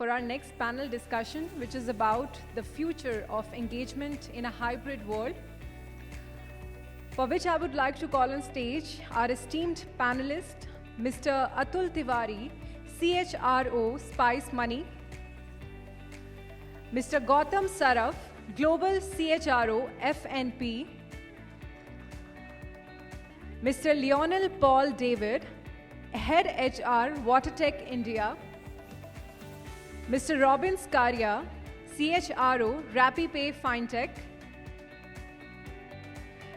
for our next panel discussion, which is about the future of engagement in a hybrid world, for which I would like to call on stage our esteemed panelist, Mr. Atul Tiwari, CHRO, Spice Money, Mr. Gautam Saraf, Global CHRO, FNP, Mr. Lionel Paul David, Head HR, Watertec India, Mr. Robin Scaria, CHRO, RapiPay Fintech,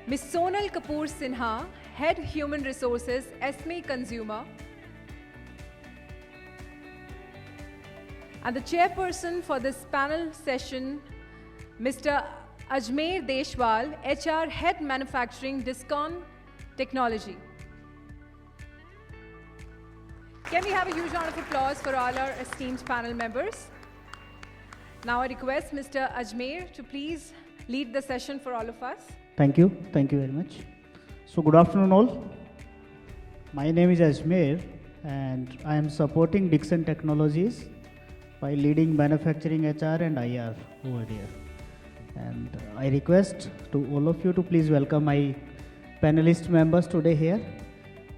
Ms. Sonal Kapoor Sinha, Head Human Resources, Esme Consumer, and the chairperson for this panel session, Mr. 𝗔𝗲𝗺𝗲𝗺, HR Head Manufacturing, Dixon Technology. Can we have a huge round of applause for all our esteemed panel members? Now I request Mr. Ajmer to please lead the session for all of us. Thank you very much. So good afternoon all. My name is Esme and I am supporting Dixon Technologies by leading manufacturing HR and IR over here. And I request to all of you to please welcome my panelist members today here.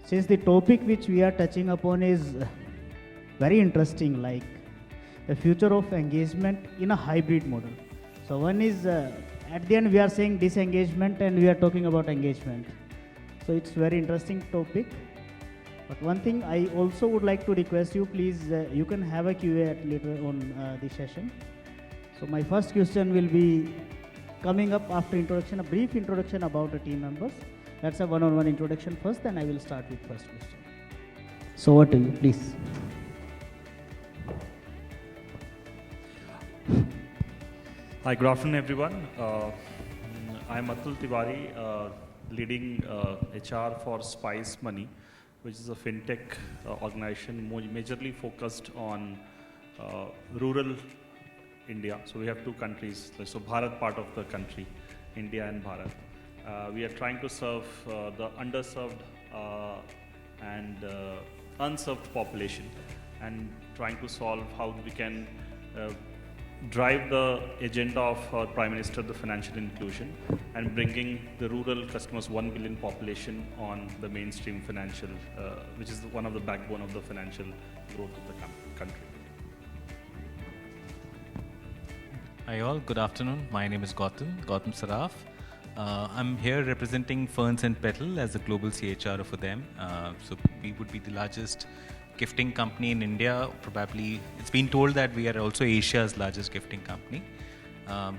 Since the topic which we are touching upon is very interesting, like the future of engagement in a hybrid model. So one is, at the end we are saying disengagement and we are talking about engagement. So it's very interesting topic. But one thing I also would like to request you, please, you can have a Q&A later on the session. So my first question will be coming up after introduction, a brief introduction about the team members. That's a one-on-one introduction first, and I will start with first question. So over to you, please. Hi, good afternoon, everyone. I'm Atul Tiwari, leading HR for Spice Money, which is a fintech organization majorly focused on rural India. So we have two countries, so Bharat part of the country, India and Bharat. We are trying to serve the underserved and unserved population and trying to solve how we can drive the agenda of our Prime Minister, the financial inclusion, and bringing the rural customers, 1 billion population on the mainstream financial, which is one of the backbone of the financial growth of the country. Hi all, good afternoon. My name is Gautam Saraf. I'm here representing 𝗏𝗏𝗏 as the global CHRO for them. So we would be the largest gifting company in India. Probably, it's been told that we are also Asia's largest gifting company.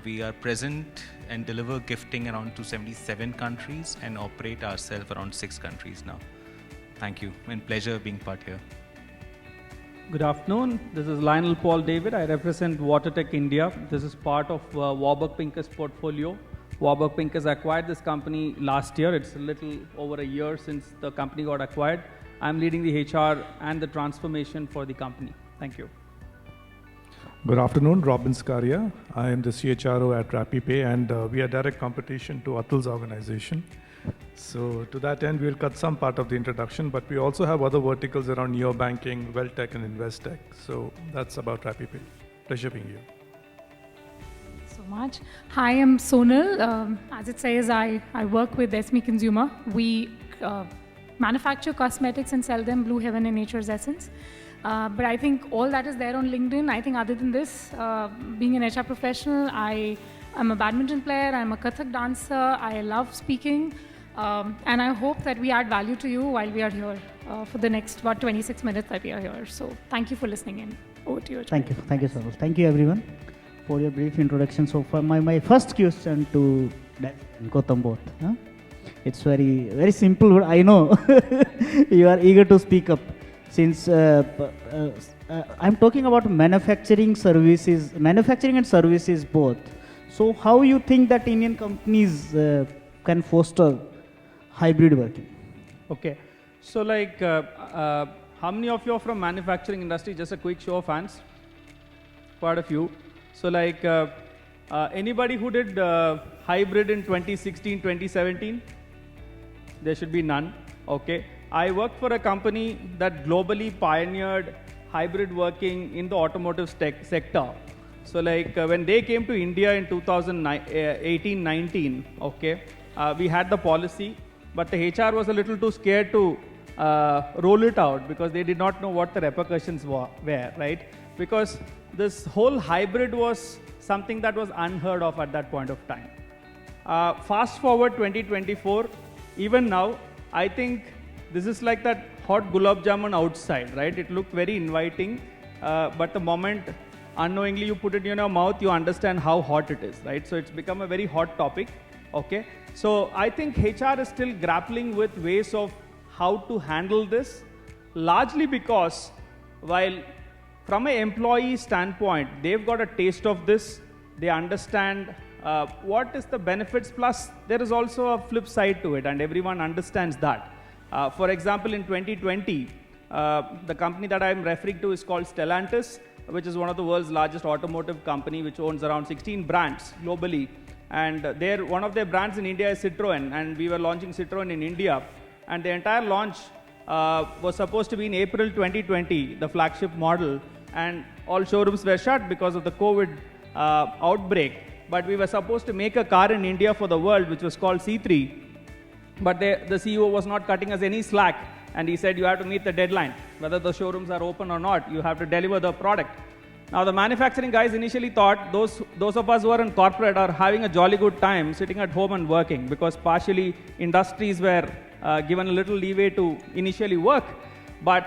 We are present and deliver gifting around 277 countries and operate ourselves around 6 countries now. Thank you, and pleasure being part here. Good afternoon. This is Lionel Paul David. I represent Watertec India. This is part of 𝗏𝗏𝗏𝗏's portfolio. 𝗏𝗏𝗏𝗏 has acquired this company last year. It's a little over a year since the company got acquired. I'm leading the HR and the transformation for the company. Thank you. Good afternoon, Robin Scaria. I am the CHRO at RapiPay, and we are direct competition to Atul's organization. So to that end, we'll cut some part of the introduction, but we also have other verticals around neobanking, WealthTech and InvestTech. So that's about RapiPay. Pleasure being here. So much. Hi, I'm Sonal. As it says, I work with Esme Consumer. We manufacture cosmetics and sell them, Blue Heaven and Nature's Essence. But I think all that is there on LinkedIn. I think other than this, being an HR professional, I'm a badminton player, I'm a Kathak dancer, I love speaking, and I hope that we add value to you while we are here for the next about 26 minutes that we are here. So thank you for listening in. Over to you. Thank you so much. Thank you everyone for your brief introduction. So for my first question to Gautam both. It's very simple. I know you are eager to speak up. Since I'm talking about manufacturing and services both. So how you think that Indian companies can foster hybrid working? Okay, so like how many of you are from manufacturing industry? Just a quick show of hands. Quite a few. So like anybody who did hybrid in 2016, 2017? There should be none. Okay. I worked for a company that globally pioneered hybrid working in the automotive sector. So like when they came to India in 2018-19, okay, we had the policy, but the HR was a little too scared to roll it out because they did not know what the repercussions were, right? Because this whole hybrid was something that was unheard of at that point of time. Fast forward 2024, even now, I think this is like that hot gulab jamun outside, right? It looked very inviting, but the moment unknowingly you put it in your mouth, you understand how hot it is, right? So it's become a very hot topic, okay? So I think HR is still grappling with ways of how to handle this, largely because while from an employee standpoint, they've got a taste of this, they understand what is the benefits, plus there is also a flip side to it, and everyone understands that. For example, in 2020, the company that I'm referring to is called Stellantis, which is one of the world's largest automotive company, which owns around 16 brands globally. And one of their brands in India is Citroën, and we were launching Citroën in India. And the entire launch was supposed to be in April 2020, the flagship model. And all showrooms were shut because of the COVID outbreak. But we were supposed to make a car in India for the world, which was called C3. But the CEO was not cutting us any slack. And he said, you have to meet the deadline. Whether the showrooms are open or not, you have to deliver the product. Now, the manufacturing guys initially thought those of us who are in corporate are having a jolly good time sitting at home and working, because partially industries were given a little leeway to initially work. But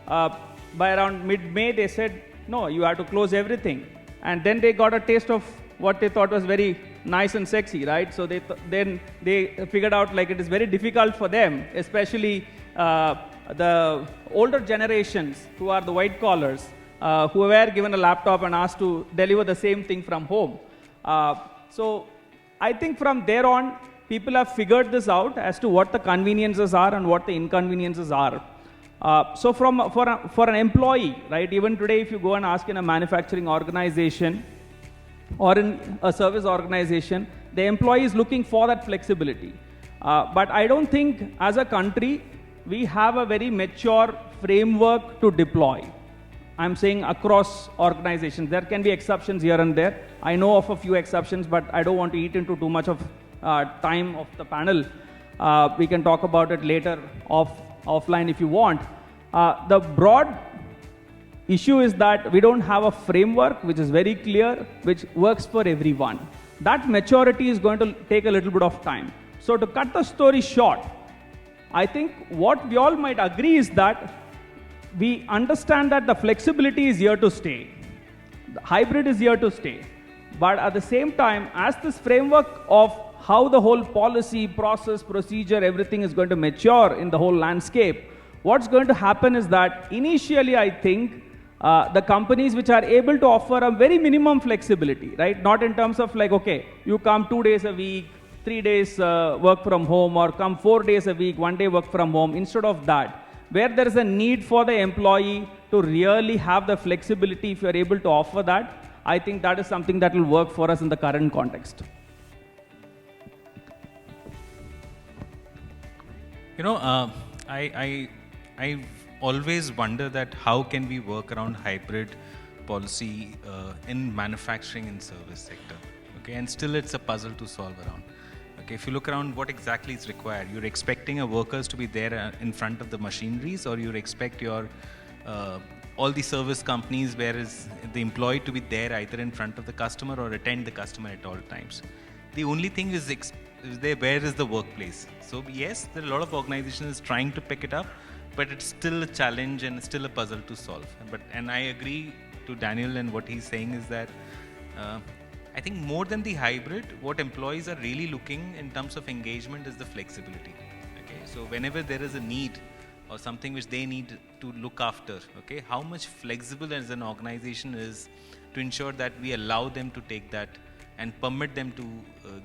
by around mid-May, they said, no, you have to close everything. And then they got a taste of what they thought was very nice and sexy, right? So then they figured out like it is very difficult for them, especially the older generations who are the white collars, who were given a laptop and asked to deliver the same thing from home. So I think from there on, people have figured this out as to what the conveniences are and what the inconveniences are. So for an employee, right, even today if you go and ask in a manufacturing organization or in a service organization, the employee is looking for that flexibility. But I don't think as a country, we have a very mature framework to deploy. I'm saying across organizations. There can be exceptions here and there. I know of a few exceptions, but I don't want to eat into too much of time of the panel. We can talk about it later offline if you want. The broad issue is that we don't have a framework which is very clear, which works for everyone. That maturity is going to take a little bit of time. So to cut the story short, I think what we all might agree is that we understand that the flexibility is here to stay. The hybrid is here to stay. But at the same time, as this framework of how the whole policy, process, procedure, everything is going to mature in the whole landscape, what's going to happen is that initially, I think, the companies which are able to offer a very minimum flexibility, right? Not in terms of like, okay, you come 2 days a week, 3 days work from home, or come 4 days a week, 1 day work from home. Instead of that, where there is a need for the employee to really have the flexibility, if you are able to offer that, I think that is something that will work for us in the current context. You know, I always wonder that how can we work around hybrid policy in manufacturing and service sector, okay? And still it's a puzzle to solve around. Okay, if you look around what exactly is required, you're expecting a workers to be there in front of the machineries, or you expect your all the service companies where is the employee to be there either in front of the customer or attend the customer at all times. The only thing is there, where is the workplace? So yes, there are a lot of organizations trying to pick it up, but it's still a challenge and still a puzzle to solve. And I agree to Daniel, and what he's saying is that I think more than the hybrid, what employees are really looking in terms of engagement is the flexibility. Okay, so whenever there is a need or something which they need to look after, okay, how much flexible as an organization is to ensure that we allow them to take that and permit them to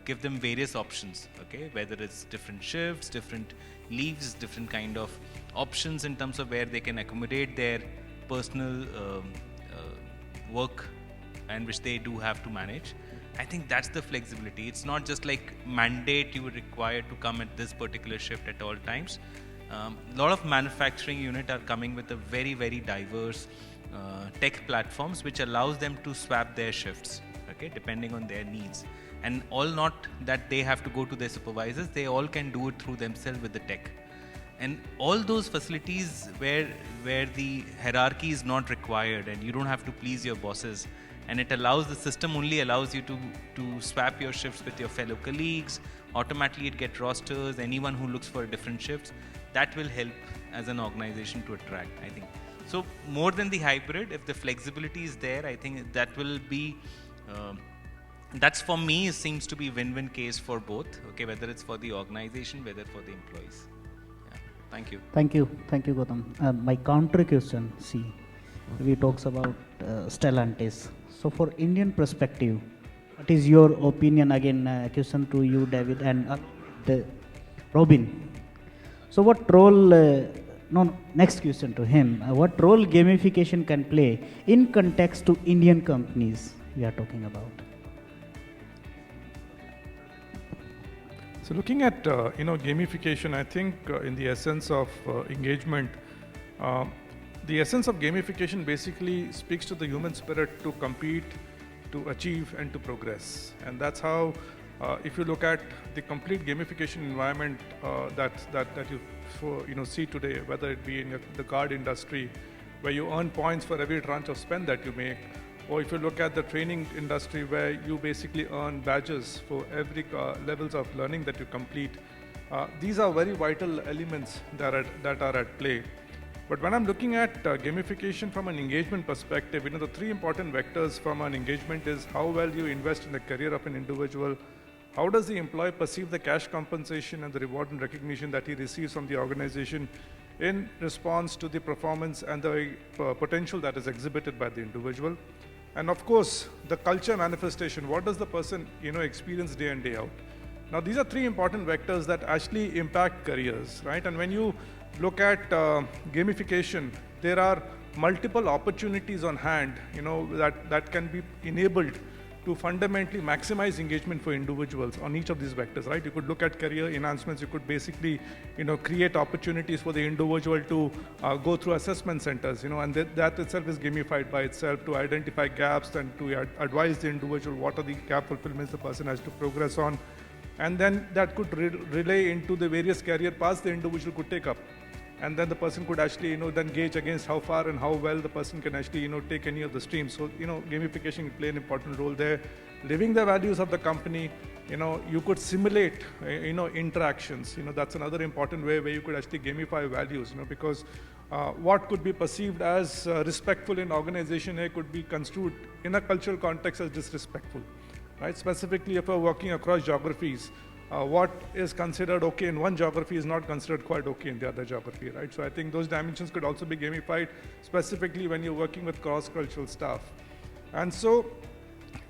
give them various options, okay, whether it's different shifts, different leaves, different kind of options in terms of where they can accommodate their personal work and which they do have to manage. I think that's the flexibility. It's not just like mandate you are required to come at this particular shift at all times. A lot of manufacturing units are coming with a very, very diverse tech platforms which allows them to swap their shifts, okay, depending on their needs. And all not that they have to go to their supervisors, they all can do it through themselves with the tech. And all those facilities where the hierarchy is not required and you don't have to please your bosses, and it allows, the system only allows you to swap your shifts with your fellow colleagues, automatically it get rosters, anyone who looks for different shifts, that will help as an organization to attract, I think. So more than the hybrid, if the flexibility is there, I think that will be, that's for me seems to be win-win case for both, okay, whether it's for the organization, whether for the employees. Yeah. Thank you. Thank you, Gautam. My counter question, we talks about Stellantis. So for Indian perspective, what is your opinion? Again, question to you, David, and Robin. So what role, next question to him. What role gamification can play in context to Indian companies we are talking about? So looking at gamification, I think in the essence of engagement, the essence of gamification basically speaks to the human spirit to compete, to achieve, and to progress. And that's how, if you look at the complete gamification environment that you see today, whether it be in the card industry, where you earn points for every tranche of spend that you make, or if you look at the training industry, where you basically earn badges for every levels of learning that you complete. These are very vital elements that are at play. But when I'm looking at gamification from an engagement perspective, the three important vectors from an engagement is how well you invest in the career of an individual, how does the employee perceive the cash compensation and the reward and recognition that he receives from the organization in response to the performance and the potential that is exhibited by the individual. And of course, the culture manifestation, what does the person experience day in, day out. Now these are three important vectors that actually impact careers, right? And when you look at gamification, there are multiple opportunities on hand, that can be enabled to fundamentally maximize engagement for individuals on each of these vectors, right? You could look at career enhancements, you could basically, create opportunities for the individual to go through assessment centers, and that itself is gamified by itself to identify gaps and to advise the individual what are the gap fulfillments the person has to progress on. And then that could relay into the various career paths the individual could take up. And then the person could actually, then gauge against how far and how well the person can actually, take any of the streams. So, gamification can play an important role there. Living the values of the company, you could simulate, interactions. That's another important way where you could actually gamify values, because what could be perceived as respectful in organization A could be construed in a cultural context as disrespectful, right? Specifically, if we're working across geographies, what is considered okay in one geography is not considered quite okay in the other geography, right? So I think those dimensions could also be gamified, specifically when you're working with cross-cultural staff. And so,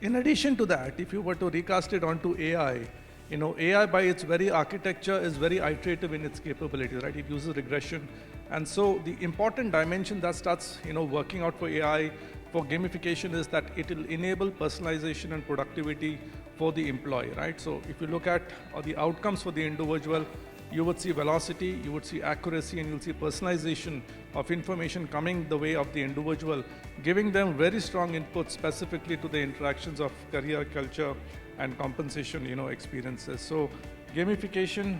in addition to that, if you were to recast it onto AI, AI by its very architecture is very iterative in its capability, right? It uses regression. And so the important dimension that starts, working out for AI, for gamification, is that it will enable personalization and productivity for the employee, right? So if you look at the outcomes for the individual, you would see velocity, you would see accuracy, and you'll see personalization of information coming the way of the individual, giving them very strong input specifically to the interactions of career, culture, and compensation, experiences. So gamification,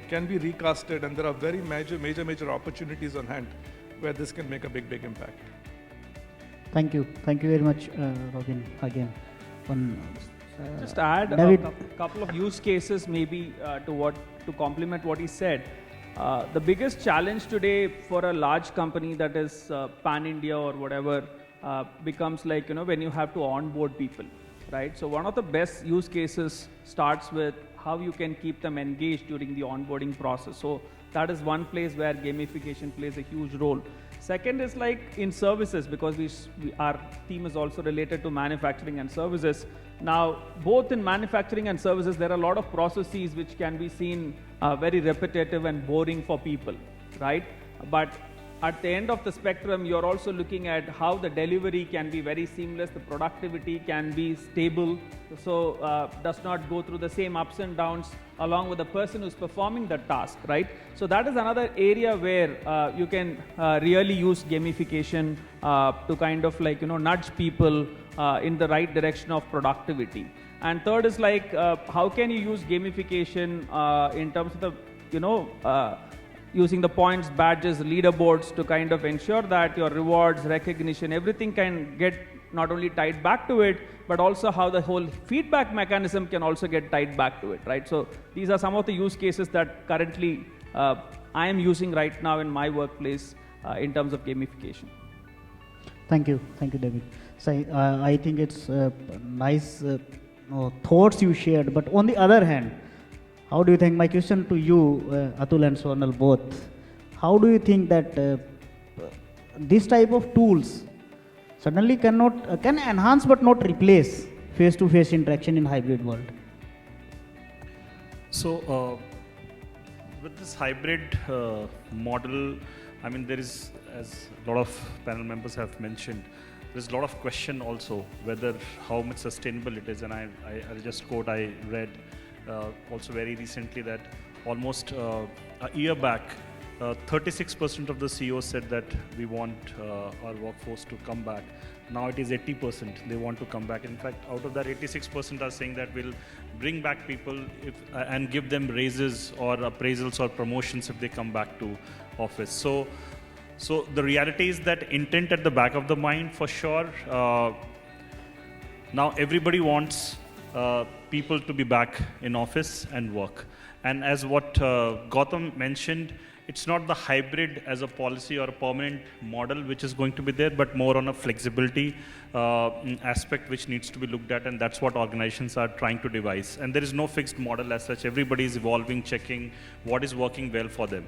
can be recasted, and there are very major opportunities on hand where this can make a big impact. Thank you very much, Robin. Again, just add a couple of use cases maybe to complement what he said. The biggest challenge today for a large company that is pan-India or whatever becomes like, when you have to onboard people, right? So one of the best use cases starts with how you can keep them engaged during the onboarding process. So that is one place where gamification plays a huge role. Second is like in services, because our team is also related to manufacturing and services. Now, both in manufacturing and services, there are a lot of processes which can be seen very repetitive and boring for people, right? But at the end of the spectrum, you're also looking at how the delivery can be very seamless, the productivity can be stable, so does not go through the same ups and downs along with the person who's performing the task, right? So that is another area where you can really use gamification to kind of like, nudge people in the right direction of productivity. And third is like, how can you use gamification in terms of the, using the points, badges, leaderboards to kind of ensure that your rewards, recognition, everything can get not only tied back to it, but also how the whole feedback mechanism can also get tied back to it, right? So these are some of the use cases that currently I am using right now in my workplace in terms of gamification. Thank you, David. So I think it's nice thoughts you shared, but on the other hand, how do you think, my question to you, Atul and Sonal both, how do you think that this type of tools suddenly can enhance but not replace face-to-face interaction in hybrid world? So with this hybrid model, I mean, there is, as a lot of panel members have mentioned, there's a lot of question also whether how much sustainable it is. And I'll just quote, I read also very recently that almost a year back, 36% of the CEOs said that we want our workforce to come back. Now it is 80%, they want to come back. In fact, out of that, 86% are saying that we'll bring back people and give them raises or appraisals or promotions if they come back to office. So the reality is that intent at the back of the mind, for sure. Now everybody wants people to be back in office and work. And as what Gautam mentioned, it's not the hybrid as a policy or a permanent model which is going to be there, but more on a flexibility aspect which needs to be looked at, and that's what organizations are trying to devise. And there is no fixed model as such. Everybody is evolving, checking what is working well for them.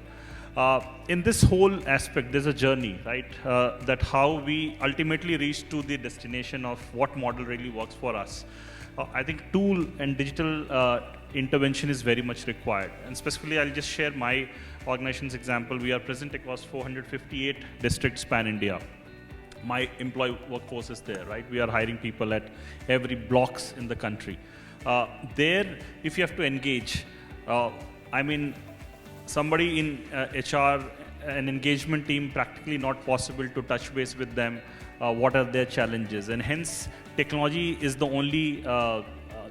In this whole aspect, there's a journey, right? That how we ultimately reach to the destination of what model really works for us. I think tool and digital intervention is very much required. And specifically, I'll just share my organization's example. We are present across 458 districts pan India. My employee workforce is there, right? We are hiring people at every blocks in the country. There, if you have to engage, I mean, somebody in HR, an engagement team, practically not possible to touch base with them. What are their challenges? And hence, technology is the only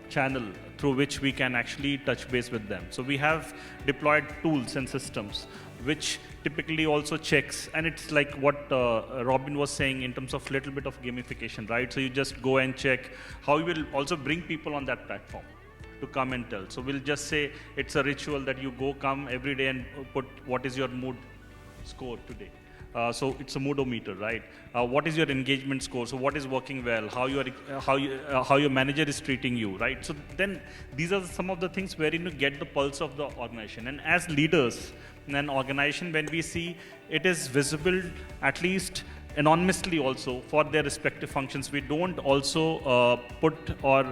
channel through which we can actually touch base with them. So we have deployed tools and systems which typically also checks, and it's like what Robin was saying in terms of little bit of gamification, right? So you just go and check how you will also bring people on that platform to come and tell. So we'll just say it's a ritual that you come every day and put what is your mood score today. So it's a moodometer, right? What is your engagement score? So what is working well? How your manager is treating you, right? So then these are some of the things wherein you get the pulse of the organization. And as leaders in an organization, when we see it is visible, at least anonymously also for their respective functions, we don't also put or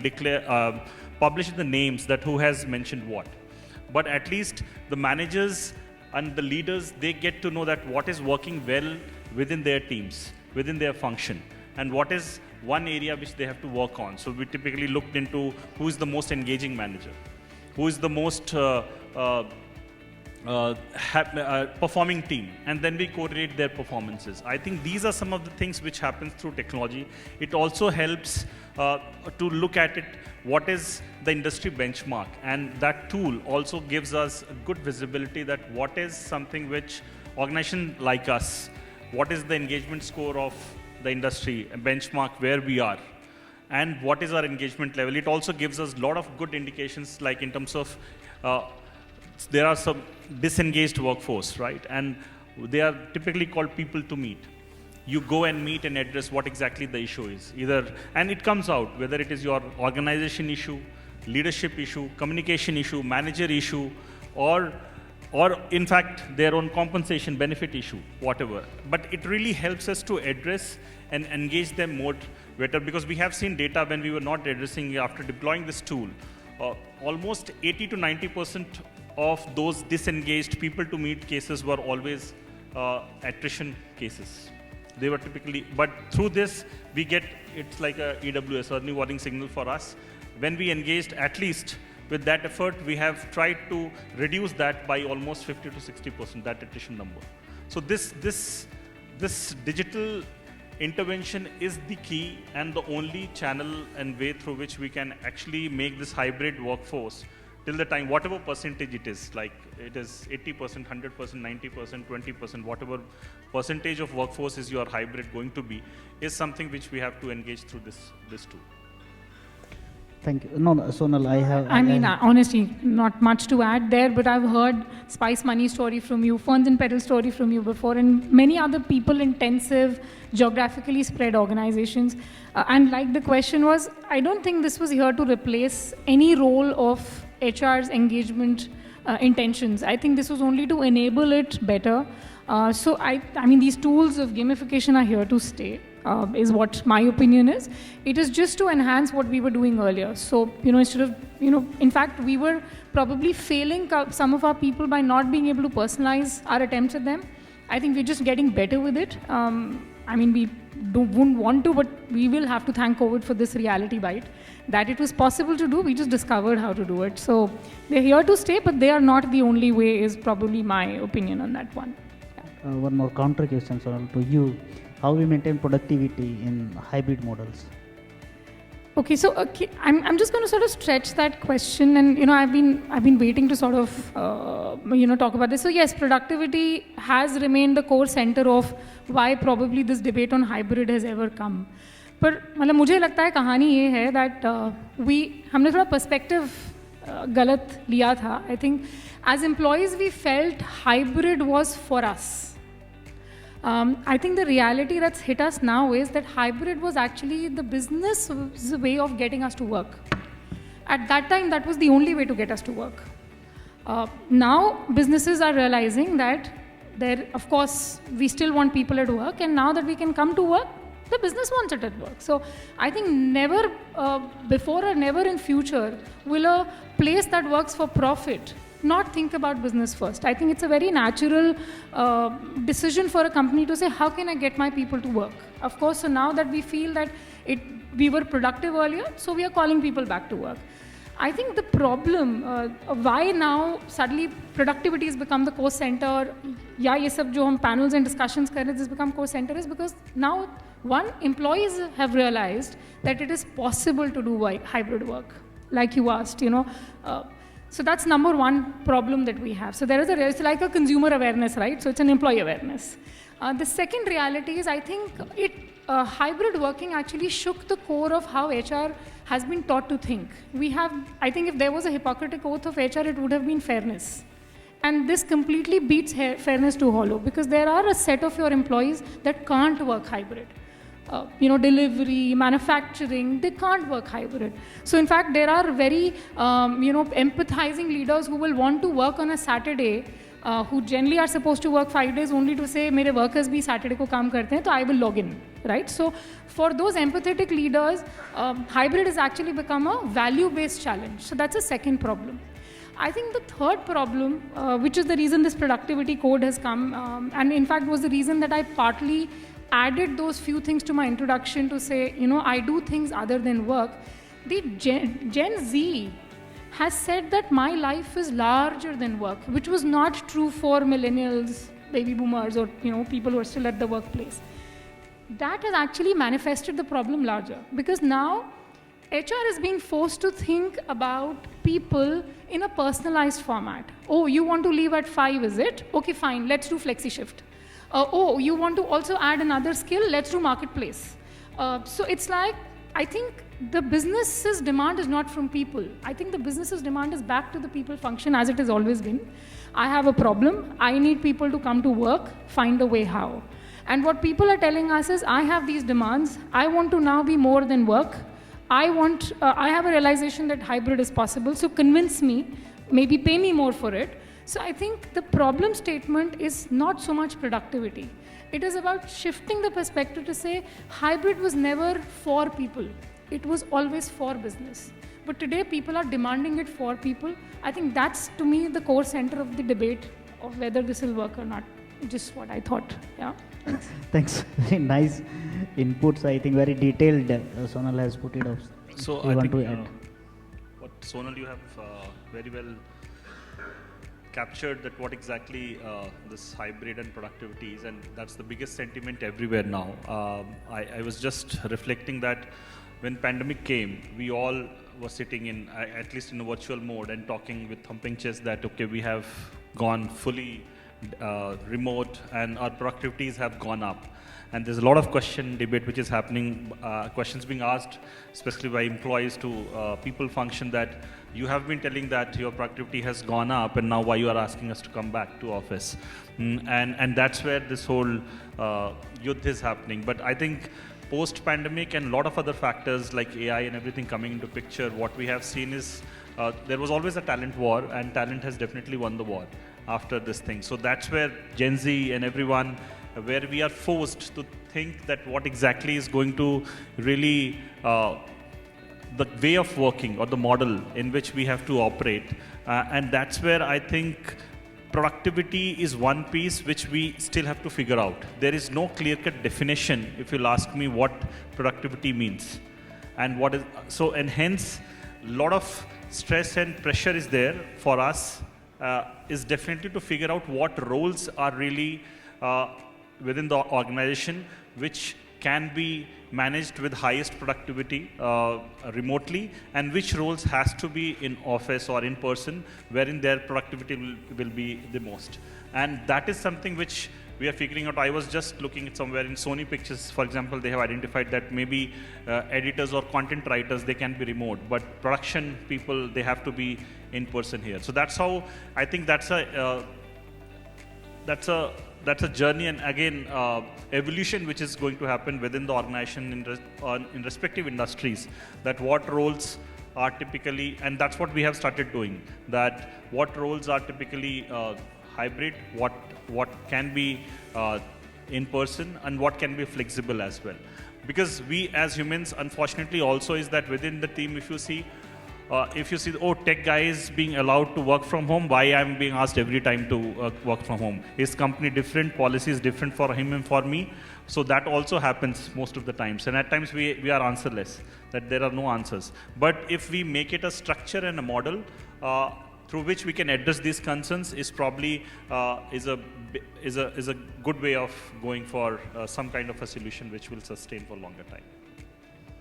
declare, publish the names that who has mentioned what. But at least the managers and the leaders, they get to know that what is working well within their teams, within their function, and what is one area which they have to work on. So we typically looked into who is the most engaging manager, who is the most performing team, and then we correlate their performances. I think these are some of the things which happens through technology. It also helps to look at it, what is the industry benchmark, and that tool also gives us good visibility that what is something which organization like us, what is the engagement score of the industry, a benchmark where we are, and what is our engagement level. It also gives us a lot of good indications, like in terms of there are some disengaged workforce, right? And they are typically called people to meet. You go and meet and address what exactly the issue is. And it comes out, whether it is your organization issue, leadership issue, communication issue, manager issue, or in fact, their own compensation benefit issue, whatever. But it really helps us to address and engage them more better, because we have seen data when we were not addressing after deploying this tool. Almost 80 to 90% of those disengaged people to meet cases were always attrition cases. They were typically, but through this, we get, it's like a EWS, early warning signal for us. When we engaged, at least with that effort, we have tried to reduce that by almost 50 to 60%, that attrition number. So this digital intervention is the key and the only channel and way through which we can actually make this hybrid workforce till the time, whatever percentage it is, like it is 80%, 100%, 90%, 20%, whatever percentage of workforce is your hybrid going to be, is something which we have to engage through this tool. Thank you. No, Sonal, I have... honestly, not much to add there, but I've heard Spice Money story from you, Ferns and Petals story from you before, and many other people-intensive, geographically spread organizations. And like the question was, I don't think this was here to replace any role of HR's engagement intentions. I think this was only to enable it better. So I mean, these tools of gamification are here to stay. Is what my opinion is. It is just to enhance what we were doing earlier. So, instead of, in fact, we were probably failing some of our people by not being able to personalize our attempts at them. I think we're just getting better with it. I mean, we wouldn't want to, but we will have to thank COVID for this reality bite. That it was possible to do, we just discovered how to do it. So they're here to stay, but they are not the only way, is probably my opinion on that one. Yeah. One more counter question, Sonal, to you. How we maintain productivity in hybrid models? Okay, so I'm just going to sort of stretch that question, and I've been waiting to sort of talk about this. So yes, productivity has remained the core center of why probably this debate on hybrid has ever come. पर मतलब मुझे लगता है कहानी ये है that हमने थोड़ा perspective गलत लिया था. I think as employees we felt hybrid was for us. I think the reality that's hit us now is that hybrid was actually the business way of getting us to work. At that time, that was the only way to get us to work. Now, businesses are realizing that of course, we still want people at work, and now that we can come to work, the business wants it at work. So I think never before or never in future will a place that works for profit not think about business first. I think it's a very natural decision for a company to say, how can I get my people to work? Of course, so now that we feel that we were productive earlier, so we are calling people back to work. I think the problem, why now suddenly productivity has become the core center, yeah, ये सब जो हम panels and discussions कर रहे हैं, this become core center, is because now, one, employees have realized that it is possible to do hybrid work, like you asked, So that's number one problem that we have. So it's like a consumer awareness, right? So it's an employee awareness. The second reality is, I think hybrid working actually shook the core of how HR has been taught to think. I think if there was a Hippocratic oath of HR, it would have been fairness. And this completely beats fairness to hollow, because there are a set of your employees that can't work hybrid. Delivery, manufacturing, they can't work hybrid. So in fact, there are very, empathizing leaders who will want to work on a Saturday, who generally are supposed to work 5 days only to say, mere workers bhi Saturday ko kaam karte hain, so I will log in, right? So for those empathetic leaders, hybrid has actually become a value-based challenge. So that's a second problem. I think the third problem, which is the reason this productivity code has come, and in fact was the reason that I partly added those few things to my introduction to say, I do things other than work. The Gen Z has said that my life is larger than work, which was not true for millennials, baby boomers, or people who are still at the workplace. That has actually manifested the problem larger, because now HR is being forced to think about people in a personalized format. Oh, you want to leave at 5, is it? Okay, fine, let's do flexi shift. Oh, you want to also add another skill? Let's do marketplace. So it's like, I think the business's demand is not from people. I think the business's demand is back to the people function as it has always been. I have a problem. I need people to come to work, find a way how. And what people are telling us is, I have these demands. I want to now be more than work. I have a realization that hybrid is possible. So convince me, maybe pay me more for it. So I think the problem statement is not so much productivity. It is about shifting the perspective to say hybrid was never for people. It was always for business. But today people are demanding it for people. I think that's, to me, the core center of the debate of whether this will work or not. just what I thought. Yeah. Thanks. Very nice inputs. I think very detailed. Sonal has put it up. So You I want think to add? what Sonal, you have very well captured that what exactly this hybrid and productivity is, and that's the biggest sentiment everywhere now. I was just reflecting that when pandemic came, we all were sitting in, at least in a virtual mode, and talking with thumping chest that, okay, we have gone fully remote and our productivities have gone up. And there's a lot of debate which is happening, questions being asked, especially by employees to people function, that you have been telling that your productivity has gone up and now why you are asking us to come back to office. And that's where this whole youth is happening. But I think post-pandemic and a lot of other factors like AI and everything coming into picture, what we have seen is there was always a talent war, and talent has definitely won the war after this thing. So that's where Gen Z and everyone, where we are forced to think that what exactly is going to really the way of working or the model in which we have to operate. And that's where I think productivity is one piece which we still have to figure out. There is no clear-cut definition, if you'll ask me, what productivity means. And what is, so, and hence, a lot of stress and pressure is there for us, is definitely to figure out what roles are really within the organization which can be managed with highest productivity remotely, and which roles has to be in office or in person, wherein their productivity will be the most. And that is something which we are figuring out. I was just looking at somewhere in Sony Pictures, for example, they have identified that maybe editors or content writers, they can be remote, but production people, they have to be in person here. So that's how, I think that's a journey, and again, evolution which is going to happen within the organization in respective industries, that what roles are typically, and that's what we have started doing, that what roles are typically hybrid, what can be in person, and what can be flexible as well. Because we as humans, unfortunately also is that within the team, if you see, oh, tech guy is being allowed to work from home, why I'm being asked every time to work from home? Is company different, policy is different for him and for me? So that also happens most of the times. And at times we are answerless, that there are no answers. But if we make it a structure and a model through which we can address these concerns, is probably is a good way of going for some kind of a solution which will sustain for longer time.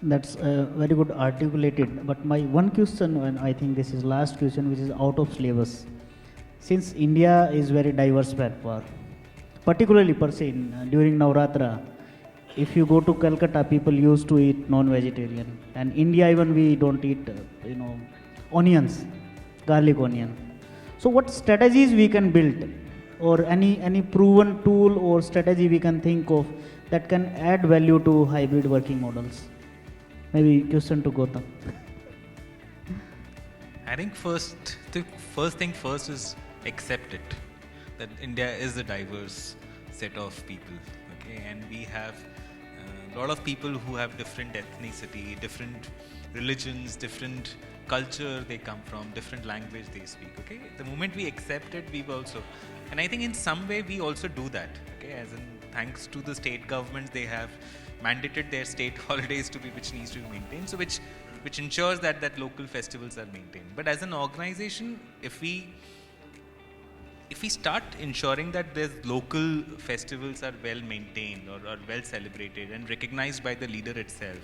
That's very good articulated. But my one question, and I think this is last question, which is out of syllabus. Since India is very diverse power, particularly per se during Navratra, if you go to Calcutta, people used to eat non-vegetarian, and India even we don't eat, onions, garlic onion. So what strategies we can build, or any proven tool or strategy we can think of that can add value to hybrid working models? Maybe question to Gautam. I think the first thing first is accept it, that India is a diverse set of people, okay, and we have a lot of people who have different ethnicity, different religions, different culture they come from, different language they speak, okay. The moment we accept it, we also, and I think in some way we also do that, okay, as in thanks to the state governments, they have mandated their state holidays to be, which needs to be maintained, so which ensures that local festivals are maintained. But as an organization, if we start ensuring that there's local festivals are well maintained or are well celebrated and recognized by the leader itself,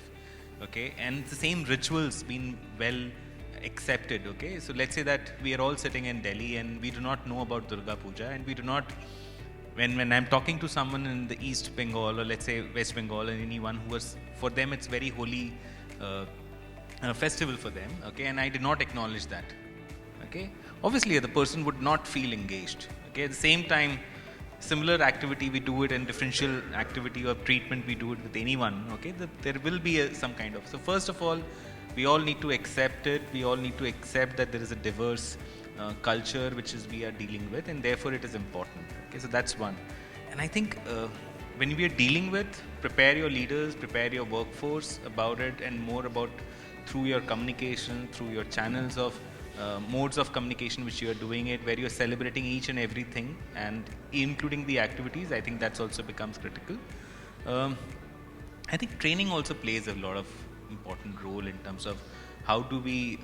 okay, and the same rituals being well accepted, okay. So let's say that we are all sitting in Delhi and we do not know about Durga Puja, and we do not, when I'm talking to someone in the East Bengal or let's say West Bengal, and anyone who was, for them it's very holy festival for them, okay, and I did not acknowledge that, okay, obviously the person would not feel engaged, okay. At the same time, similar activity we do it, and differential activity or treatment we do it with anyone, okay, there will be some kind of, so first of all, we all need to accept it, we all need to accept that there is a diverse culture which we are dealing with, and therefore it is important, okay, so that's one. And I think when we are dealing with, prepare your leaders, prepare your workforce about it, and more about through your communication, through your channels of modes of communication which you are doing it, where you're celebrating each and everything and including the activities, I think that's also becomes critical. I think training also plays a lot of important role in terms of how do we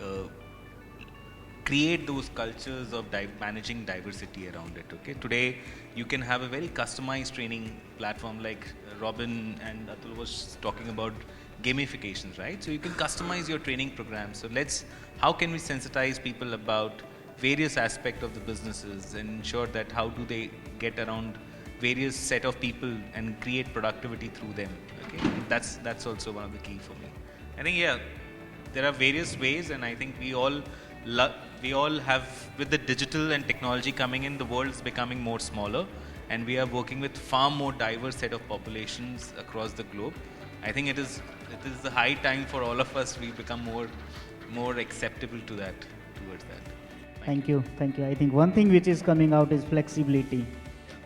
create those cultures of managing diversity around it. Okay, today you can have a very customized training platform like Robin and Atul was talking about gamifications, right? So you can customize your training program. So how can we sensitize people about various aspects of the businesses and ensure that how do they get around various set of people and create productivity through them. Okay, that's also one of the key for me. I think there are various ways, and I think we all have, with the digital and technology coming in, the world is becoming more smaller, and we are working with far more diverse set of populations across the globe. I think it is the high time for all of us we become more acceptable to that, towards that. Thank you. I think one thing which is coming out is flexibility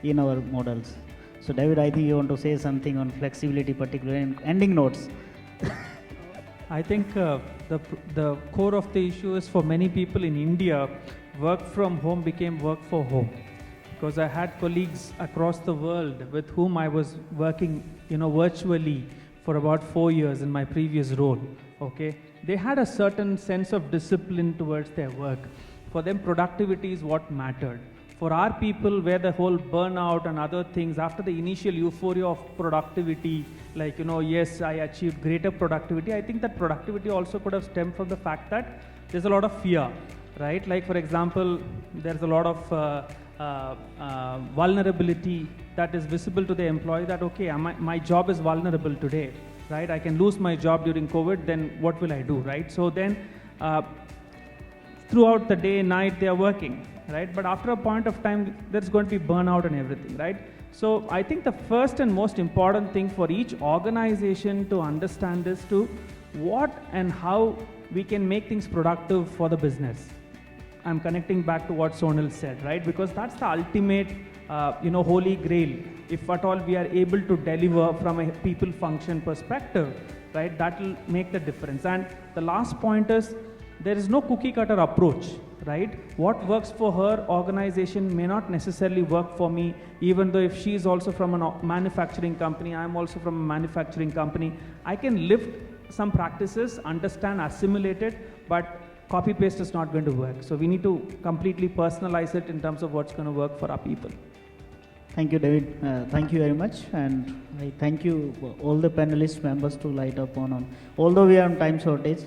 in our models. So David, I think you want to say something on flexibility, particularly in ending notes. I think the core of the issue is, for many people in India, work from home became work for home. Because I had colleagues across the world with whom I was working, virtually for about 4 years in my previous role. Okay, they had a certain sense of discipline towards their work. For them, productivity is what mattered. For our people, where the whole burnout and other things, after the initial euphoria of productivity, like, yes, I achieved greater productivity, I think that productivity also could have stemmed from the fact that there's a lot of fear, right? Like, for example, there's a lot of vulnerability that is visible to the employee, that, okay, my job is vulnerable today, right? I can lose my job during COVID, then what will I do, right? So then, throughout the day, night, they are working, right? But after a point of time, there's going to be burnout and everything, right? So I think the first and most important thing for each organization to understand is to what and how we can make things productive for the business. I'm connecting back to what Sonal said, right? Because that's the ultimate, holy grail. If at all we are able to deliver from a people function perspective, right, that will make the difference. And the last point is, there is no cookie cutter approach, right? What works for her organization may not necessarily work for me, even though if she is also from a manufacturing company, I'm also from a manufacturing company. I can lift some practices, understand, assimilate it, but copy paste is not going to work. So we need to completely personalize it in terms of what's going to work for our people. Thank you, David. Thank you very much. And I thank you all the panelist members to light up on. Although we are on time shortage,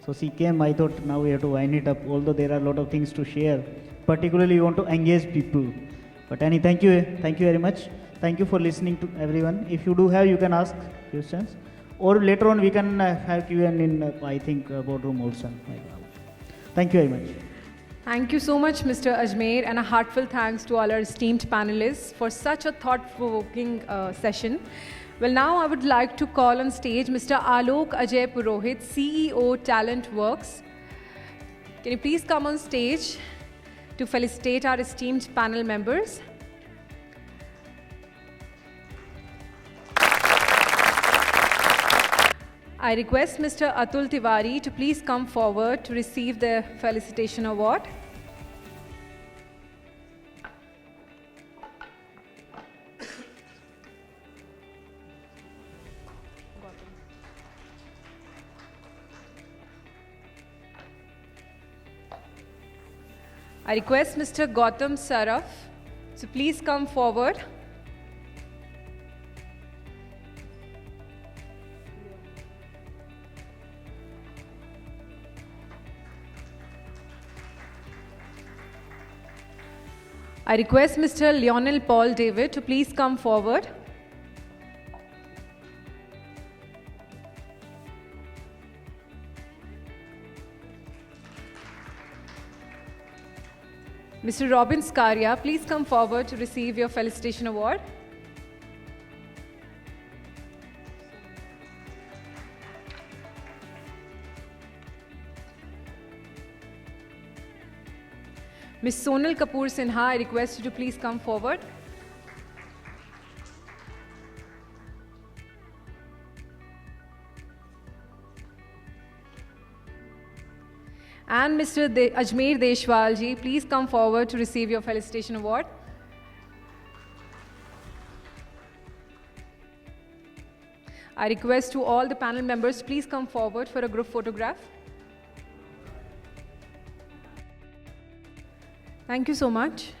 so she came, I thought now we have to wind it up, although there are a lot of things to share. Particularly, you want to engage people. But Annie, thank you very much. Thank you for listening to everyone. If you do have, you can ask questions. Or later on, we can have Q&A in, I think, boardroom also. Thank you very much. Thank you so much, Mr. Ajmer, and a heartfelt thanks to all our esteemed panelists for such a thought-provoking session. Well, now I would like to call on stage Mr. 𝗏𝗃𝗁𝗏, CEO, TalentWorks. Can you please come on stage to felicitate our esteemed panel members? I request Mr. Atul Tiwari to please come forward to receive the felicitation award. I request Mr. Gautam Saraf to please come forward. I request Mr. Lionel Paul David to please come forward. Mr. Robin Scaria, please come forward to receive your felicitation award. Ms. Sonal Kapoor Sinha, I request you to please come forward. and Mr. 𝗔𝗫𝗄𝗃 ji, please come forward to receive your felicitation award. I request to all the panel members, please come forward for a group photograph. Thank you so much.